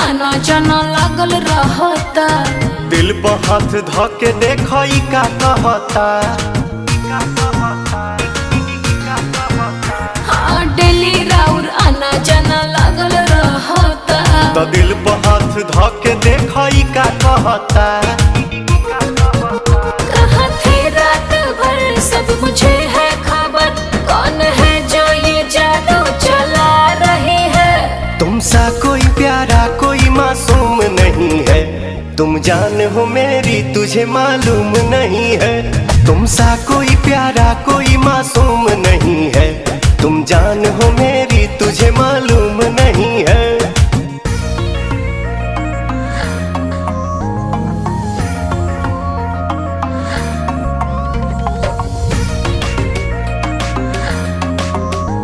आना जाना लागल रहता। दिल पर हाथ धके देखो ई का कहता। हाँ डेली राउर आना जाना लागल रहता। तो दिल पर हाथ धके देखो ई का कहता। कहाँ थे रात भर सब मुझे है खबर, कौन है जो ये जादू चला रही है। तुमसा कोई प्यारा कोई मासूम नहीं है, तुम जान हो मेरी तुझे मालूम नहीं है। तुमसा कोई प्यारा कोई मासूम नहीं है, तुम जान हो मेरी तुझे मालूम